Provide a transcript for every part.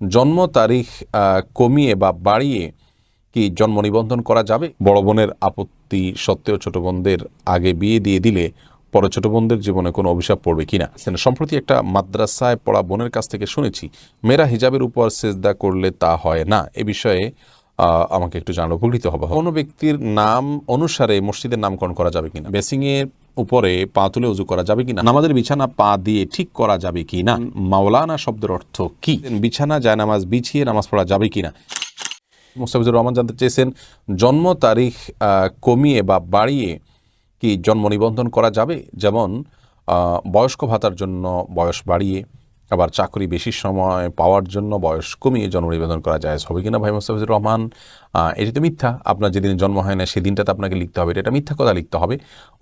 জন্ম তারিখ কমিয়ে বা বাড়িয়ে কি জন্ম নিবন্ধন করা যাবে? বড় বোনের আপত্তি সত্ত্বেও ছোট বোনদের আগে বিয়ে দিয়ে দিলে পরে ছোট বোনদের জীবনে কোনো অভিশাপ পড়বে কিনা? সম্প্রতি একটা মাদ্রাসায় পড়া বোনের কাছ থেকে শুনেছি মেয়েরা হিজাবের উপর সেজদা করলে তা হয় না। এ বিষয়ে আমাকে একটু জানালে উপকৃত হবে। কোনো ব্যক্তির নাম অনুসারে মসজিদের নামকরণ করা যাবে কিনা? বেসিংয়ের উপরে পা তুলে উজু করা যাবে কিনা? নামাজের বিছানা পা দিয়ে ঠিক করা যাবে কিনা? মাওলানা শব্দের অর্থ কি? বিছানা জায়নামাজ বিছিয়ে নামাজ পড়া যাবে কিনা? মুস্তাফিজুর রহমান জানতে চেয়েছেন জন্ম তারিখ কমিয়ে বা বাড়িয়ে কি জন্ম নিবন্ধন করা যাবে? যেমন বয়স্ক ভাতার জন্য বয়স বাড়িয়ে, আবার চাকরি বেশি সময় পাওয়ার জন্য বয়স কমিয়ে জন্ম নিবন্ধন করা যায় হবে কিনা? ভাই মুস্তাফিজুর রহমান, এটি তো মিথ্যা। আপনার যেদিন জন্ম হয় না সেদিনটাতে আপনাকে লিখতে হবে, এটা মিথ্যা কথা লিখতে হবে।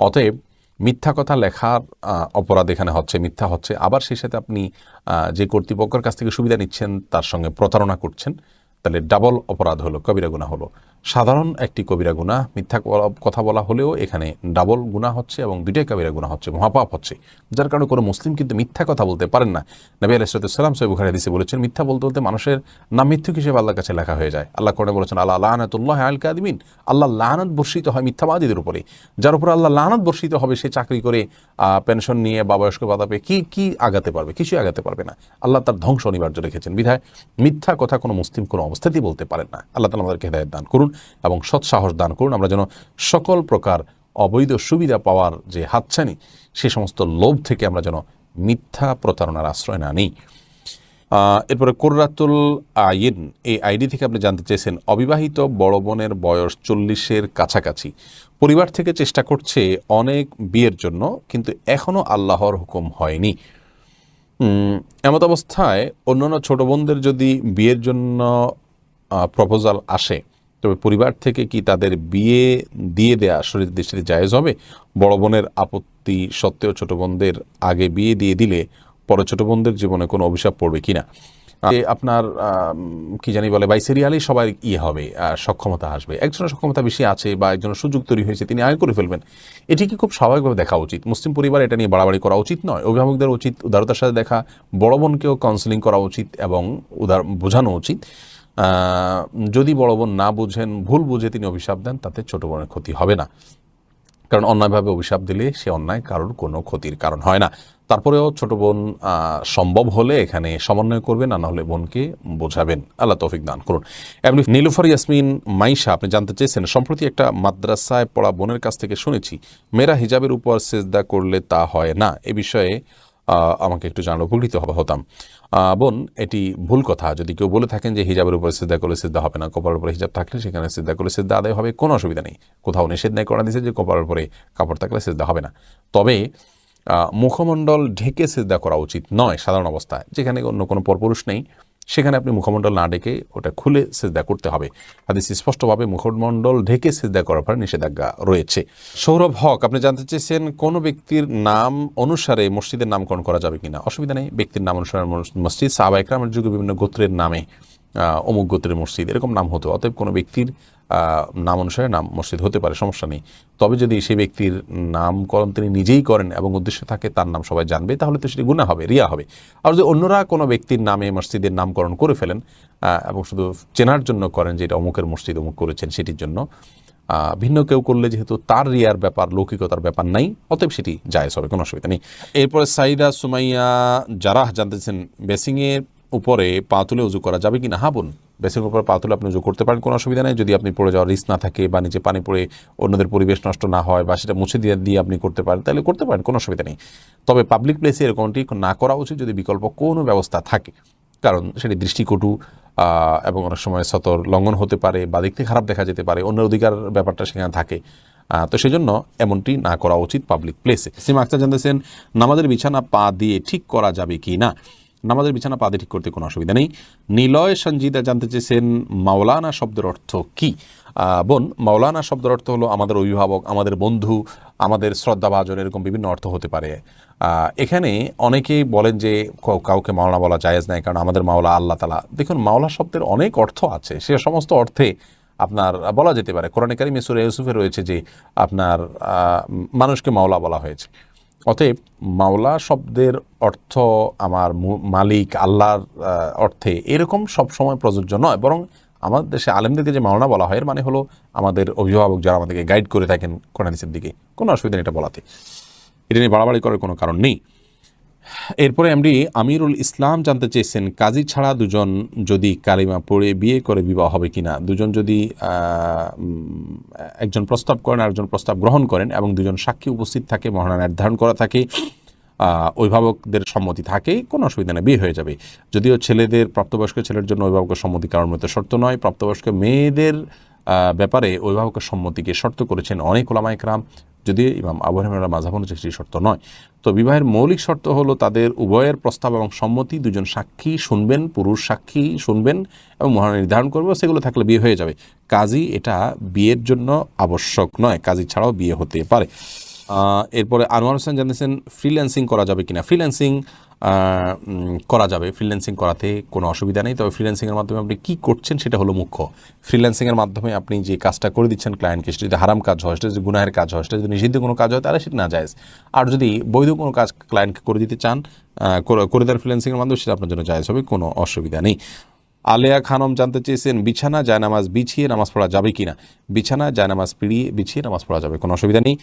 অতএব মিথ্যা কথা লেখার অপরাধ এখানে হচ্ছে, মিথ্যা হচ্ছে। আবার সেই সাথে আপনি যে কর্তৃপক্ষের কাছ থেকে সুবিধা নিচ্ছেন তার সঙ্গে প্রতারণা করছেন, তাহলে ডাবল অপরাধ হলো, কবিরা গুনাহ হলো। সাধারণ একটি কবিরা গুনাহ, মিথ্যা কথা বলা হলেও এখানে ডাবল গুনাহ হচ্ছে এবং দুইটাই কবিরা গুনাহ হচ্ছে, মহাপাপ হচ্ছে। যার কারণে কোনো মুসলিম কিন্তু মিথ্যা কথা বলতে পারেন না। নবী আলাইহিস সালাম সহিহ বুখারী হাদিসে বলেছেন, মিথ্যা বলতে বলতে মানুষের নাম মৃত্যু হিসেবে আল্লাহর কাছে লেখা হয়ে যায়। আল্লাহ কোরআনে বলেছেন, আল্লাহ লানাতুল্লাহি আলাল কাযিবিন, আল্লাহ লানত বর্ষিত হয় মিথ্যাবাদীদের উপরে। যার উপর আল্লাহ লানত বর্ষিত হবে সে চাকরি করে পেনশন নিয়ে বা বয়স্ক ভাতা পেয়ে কি আগাতে পারবে? কিছুই আগাতে পারবে না। আল্লাহ তার ধ্বংস অনিবার্য রেখেছেন। বিধায় মিথ্যা কথা কোনো মুসলিম কোনো অবস্থাতেই বলতে পারেন না। আল্লাহ তাআলা আমাদেরকে হেদায়েত দান করুন এবং সৎ সাহস দান করুন, আমরা যেন সকল প্রকার অবৈধ সুবিধা পাওয়ার যে হাতছানি সে সমস্ত লোভ থেকে আমরা যেন মিথ্যা প্রতারণার আশ্রয় না নিই। এরপরে কোররাতুল আইন এই আইডি থেকে আপনি জানতে চেয়েছেন অবিবাহিত বড় বোনের বয়স 40-এর কাছাকাছি, পরিবার থেকে চেষ্টা করছে অনেক বিয়ের জন্য, কিন্তু এখনও আল্লাহর হুকুম হয়নি। এমত অবস্থায় অন্যান্য ছোট বোনদের যদি বিয়ের জন্য প্রপোজাল আসে, তবে পরিবার থেকে কি তাদের বিয়ে দিয়ে দেয়া শরীয়তের দৃষ্টিতে জায়েজ হবে? বড় বোনের আপত্তি সত্ত্বেও ছোট বোনদের আগে বিয়ে দিয়ে দিলে পরে ছোট বোনদের জীবনে কোনো অভিশাপ পড়বে কিনা? আপনার কি জানি বলে বাইসেরিয়ালেই সবাই হবে, সক্ষমতা আসবে। একজনের সক্ষমতা বেশি আছে বা একজনের সুযোগ তৈরি হয়েছে, তিনি আগে করে ফেলবেন। এটি কি খুব স্বাভাবিকভাবে দেখা উচিত। মুসলিম পরিবার এটা নিয়ে বাড়াবাড়ি করা উচিত নয়। অভিভাবকদের উচিত উদারতার সাথে দেখা, বড় বোনকেও কাউন্সেলিং করা উচিত এবং বোঝানো উচিত। যদি বড় বোন না বুঝেন, ভুল বুঝে তিনি অভিশাপ দেন, তাতে ছোট বোনের ক্ষতি হবে না। কারণ অন্যায়ভাবে অভিশাপ দিলে সে অন্যায় কারোর কোনো ক্ষতির কারণ হয় না। তারপরেও ছোট বোন সম্ভব হলে এখানে সমন্বয় করবেন, না হলে বোনকে বোঝাবেন। আল্লাহ তৌফিক দান করুন। এমনি নীলুফার ইয়াসমিন মাইশা আপনি জানতে চেয়েছেন সম্প্রতি একটা মাদ্রাসায় পড়া বোনের কাছ থেকে শুনেছি মেয়েরা হিজাবের উপর সেজদা করলে তা হয় না। এ বিষয়ে আমাকে একটু জানালে উপকৃত হতাম। বোন, এটি ভুল কথা। যদি কেউ বলে থাকেন যে হিজাবের উপরে সিজদা করলে সিজদা হবে না, কপালের উপরে হিজাব থাকলে সেখানে সিজদা করলে সিজদা আদায় হবে, কোনো অসুবিধা নেই। কোথাও নিষেধ নেই করা দিয়েছে যে কপালের উপরে কাপড় থাকলে সিজদা হবে না। তবে মুখমণ্ডল ঢেকে সিজদা করা উচিত নয়। সাধারণ অবস্থায় যেখানে অন্য কোনো পরপুরুষ নেই সেখানে আপনি মুখমণ্ডল না ঢেকে ওটা খুলে সিজদা করতে হবে। হাদিস স্পষ্টভাবে মুখমণ্ডল ঢেকে সিজদা করার পর নিষেধাজ্ঞা রয়েছে। সৌরভ হক আপনি জানতে চেয়েছেন কোন ব্যক্তির নাম অনুসারে মসজিদের নামকরণ করা যাবে কিনা? অসুবিধা নেই, ব্যক্তির নাম অনুসারে মসজিদ। সাহাবা ইকরামের যুগে বিভিন্ন গোত্রের নামে অমুক গোত্রের মসজিদ এরকম নাম হতো। অতএব কোনো ব্যক্তির নাম অনুসারে নাম মসজিদ হতে পারে, সমস্যা নেই। তবে যদি সেই ব্যক্তির নামকরণ তিনি নিজেই করেন এবং উদ্দেশ্য থাকে তার নাম সবাই জানবে, তাহলে তো সেটি গুনাহ হবে, রিয়া হবে। আর যদি অন্যরা কোনো ব্যক্তির নামে মসজিদের নামকরণ করে ফেলেন এবং শুধু চেনার জন্য করেন যে এটা অমুকের মসজিদ অমুক করেছেন সেটির জন্য, ভিন্ন কেউ করলে যেহেতু তার রিয়ার ব্যাপার, লৌকিকতার ব্যাপার নাই, অতএব সেটি জায়েজ হবে, কোনো অসুবিধা নেই। এরপরে সাইদা সুমাইয়া জারাহ জানতেছেন বেসিংয়ের উপরে পা তুলে উজু করা যাবে কিনা? হ্যাঁ বোন, বেসিংয়ের উপরে পা তুলে আপনি উজু করতে পারেন, কোনো অসুবিধা নেই। যদি আপনি পড়ে যাওয়ার রিস্ক না থাকে বা নিচে পানি পড়ে অন্যদের পরিবেশ নষ্ট না হয় বা সেটা মুছে দিয়ে আপনি করতে পারেন, তাহলে করতে পারেন, কোনো অসুবিধা নেই। তবে পাবলিক প্লেসে এরকমটি না করা উচিত যদি বিকল্প কোনো ব্যবস্থা থাকে, কারণ সেটি দৃষ্টিকটু এবং অনেক সময় সতর লঙ্ঘন হতে পারে বা দেখতে খারাপ দেখা যেতে পারে, অন্যের অধিকার ব্যাপারটা সেখানে থাকে। তো সেই জন্য এমনটি না করা উচিত পাবলিক প্লেসে। সীমা আক্তার জানতেছেন নামাজের বিছানা পা দিয়ে ঠিক করা যাবে কি না? নামাজের বিছানা পা দিয়ে ঠিক করতে কোনো অসুবিধা নেই। নিলয় সঞ্জিদা জানতে চেয়েছেন মাওলানা শব্দের অর্থ কি? বোন, মাওলানা শব্দের অর্থ হলো আমাদের অভিভাবক, আমাদের বন্ধু, আমাদের শ্রদ্ধাভাজন, এরকম বিভিন্ন অর্থ হতে পারে। এখানে অনেকেই বলেন যে কাউকে মাওলানা বলা জায়েজ নাই, কারণ আমাদের মাওলা আল্লাহ তাআলা। দেখুন, মাওলা শব্দের অনেক অর্থ আছে, সে সমস্ত অর্থে আপনার বলা যেতে পারে। কোরআনে কারিমে সূরা ইউসুফে রয়েছে যে আপনার মানুষকে মাওলা বলা হয়েছে। অতএব মাওলা শব্দের অর্থ আমার মালিক আল্লাহর অর্থে এরকম সব সময় প্রযোজ্য নয়, বরং আমাদের দেশে আলেমদেরকে যে মাওলানা বলা হয় এর মানে হলো আমাদের অভিভাবক যারা আমাদেরকে গাইড করে থাকেন কোরআন হাদিসের দিকে। কোনো অসুবিধা নেই এটা বলাতে, এটা নিয়ে বাড়াবাড়ি করার কোনো কারণ নেই। এরপরে এমডি আমিরুল ইসলাম জানতে চেয়েছেন, কাজী ছাড়া দুজন যদি কালিমা পড়ে বিয়ে করে বিবাহ হবে কিনা? দুজন যদি একজন প্রস্তাব করেন আর একজন প্রস্তাব গ্রহণ করেন এবং দুজন সাক্ষী উপস্থিত থাকে, মহানা নির্ধারণ করা থাকে, অভিভাবকদের সম্মতি থাকে, কোনো অসুবিধা নেই, বিয়ে হয়ে যাবে। যদিও ছেলেদের, প্রাপ্তবয়স্ক ছেলের জন্য অভিভাবকের সম্মতি কারণ মতো শর্ত নয়, প্রাপ্তবয়স্ক মেয়েদের ব্যাপারে অভিভাবকের সম্মতিকে শর্ত করেছেন অনেক ওলামা ইকরাম, যদিও ইমাম আবু হানিফার মাযহাব অনুযায়ী সেটি শর্ত নয়। তো বিবাহের মৌলিক শর্ত হলো তাদের উভয়ের প্রস্তাব এবং সম্মতি, দুজন সাক্ষী শুনবেন, পুরুষ সাক্ষী শুনবেন এবং মহানা নির্ধারণ করবে, সেগুলো থাকলে বিয়ে হয়ে যাবে। কাজী এটা বিয়ের জন্য আবশ্যক নয়, কাজী ছাড়াও বিয়ে হতে পারে। এরপরে আনোয়ার হোসেন জানিয়েছেন, ফ্রিল্যান্সিং করা যাবে কিনা? ফ্রিল্যান্সিং করা যাবে, ফ্রিল্যান্সিং করাতে কোনো অসুবিধা নেই। তবে ফ্রিল্যান্সিংয়ের মাধ্যমে আপনি কী করছেন সেটা হলো মুখ্য। ফ্রিল্যান্সিংয়ের মাধ্যমে আপনি যে কাজটা করে দিচ্ছেন ক্লায়েন্টকে, সেটা যদি হারাম কাজ হয়, সেটা যদি গুনাহের কাজ হয়, সেটা যদি নিষিদ্ধ কোনো কাজ হয়, তাহলে সেটা না জায়েজ। আর যদি বৈধ কোনো কাজ ক্লায়েন্টকে করে দিতে চান, করে দেন ফ্রিল্যান্সিংয়ের মাধ্যমে, সেটা আপনার জন্য জায়েজ হবে, কোনো অসুবিধা নেই। আলেয়া খানম জানতে চেয়েছেন, বিছানা জায়নামাজ বিছিয়ে নামাজ পড়া যাবে কিনা? বিছানা জায়নামাজ বিছিয়ে নামাজ পড়া যাবে, কোনো অসুবিধা নেই।